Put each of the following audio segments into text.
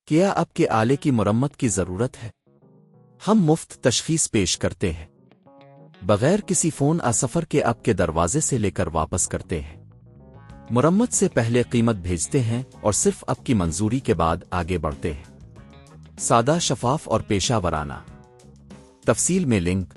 کیا آپ کے آلے کی مرمت کی ضرورت ہے؟ ہم مفت تشخیص پیش کرتے ہیں، بغیر کسی فون سفر کے آپ کے دروازے سے لے کر واپس کرتے ہیں۔ مرمت سے پہلے قیمت بھیجتے ہیں اور صرف آپ کی منظوری کے بعد آگے بڑھتے ہیں۔ سادہ، شفاف اور پیشہ ورانہ۔ تفصیل میں لنک۔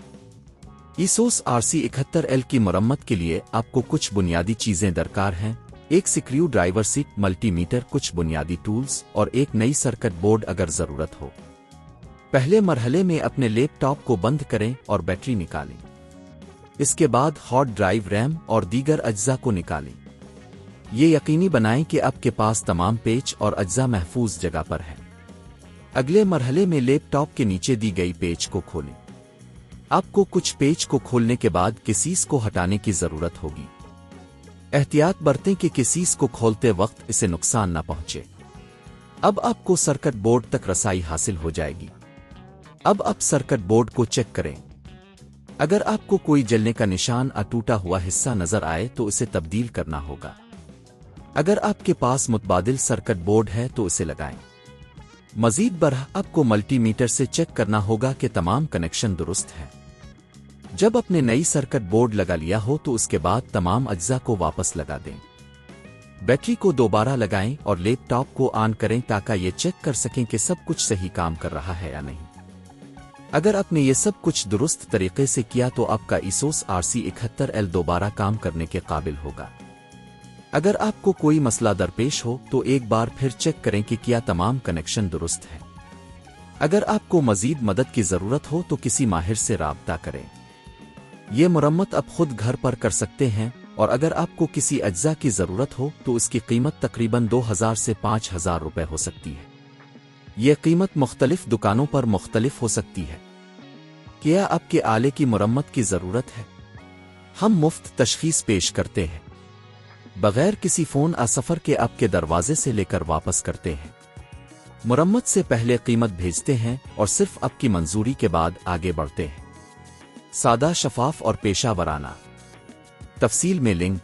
ایسوس RC 71L کی مرمت کے لیے آپ کو کچھ بنیادی چیزیں درکار ہیں: ایک screwdriver set, multimeter, کچھ بنیادی ٹولز اور ایک نئی سرکٹ بورڈ اگر ضرورت ہو۔ پہلے مرحلے میں اپنے لیپ ٹاپ کو بند کریں اور بیٹری نکالیں۔ اس کے بعد ہارڈ ڈرائیو، ریم اور دیگر اجزاء کو نکالیں۔ یہ یقینی بنائیں کہ آپ کے پاس تمام پیچ اور اجزاء محفوظ جگہ پر ہیں۔ اگلے مرحلے میں لیپ ٹاپ کے نیچے دی گئی پیچ کو کھولیں۔ آپ کو کچھ پیچ کو کھولنے کے بعد کیسز کو ہٹانے کی ضرورت ہوگی۔ احتیاط برتیں کہ کیسز کو کھولتے وقت اسے نقصان نہ پہنچے۔ اب آپ کو سرکٹ بورڈ تک رسائی حاصل ہو جائے گی۔ اب آپ سرکٹ بورڈ کو چیک کریں۔ اگر آپ کو کوئی جلنے کا نشان ٹوٹا ہوا حصہ نظر آئے تو اسے تبدیل کرنا ہوگا۔ اگر آپ کے پاس متبادل سرکٹ بورڈ ہے تو اسے لگائیں۔ مزید برآں آپ کو ملٹی میٹر سے چیک کرنا ہوگا کہ تمام کنیکشن درست ہیں۔ جب اپنے نئی سرکٹ بورڈ لگا لیا ہو تو اس کے بعد تمام اجزاء کو واپس لگا دیں۔ بیٹری کو دوبارہ لگائیں اور لیپ ٹاپ کو آن کریں تاکہ یہ چیک کر سکیں کہ سب کچھ صحیح کام کر رہا ہے یا نہیں۔ اگر آپ نے یہ سب کچھ درست طریقے سے کیا تو آپ کا ایسوس RC 71L دوبارہ کام کرنے کے قابل ہوگا۔ اگر آپ کو کوئی مسئلہ درپیش ہو تو ایک بار پھر چیک کریں کہ کیا تمام کنیکشن درست ہے۔ اگر آپ کو مزید مدد کی ضرورت ہو تو کسی ماہر سے رابطہ کریں۔ یہ مرمت آپ خود گھر پر کر سکتے ہیں، اور اگر آپ کو کسی اجزاء کی ضرورت ہو تو اس کی قیمت تقریباً 2000 سے 5000 روپے ہو سکتی ہے۔ یہ قیمت مختلف دکانوں پر مختلف ہو سکتی ہے۔ کیا آپ کے آلے کی مرمت کی ضرورت ہے؟ ہم مفت تشخیص پیش کرتے ہیں، بغیر کسی فون سفر کے آپ کے دروازے سے لے کر واپس کرتے ہیں۔ مرمت سے پہلے قیمت بھیجتے ہیں اور صرف آپ کی منظوری کے بعد آگے بڑھتے ہیں۔ سادہ، شفاف اور پیشہ ورانہ۔ تفصیل میں لنک۔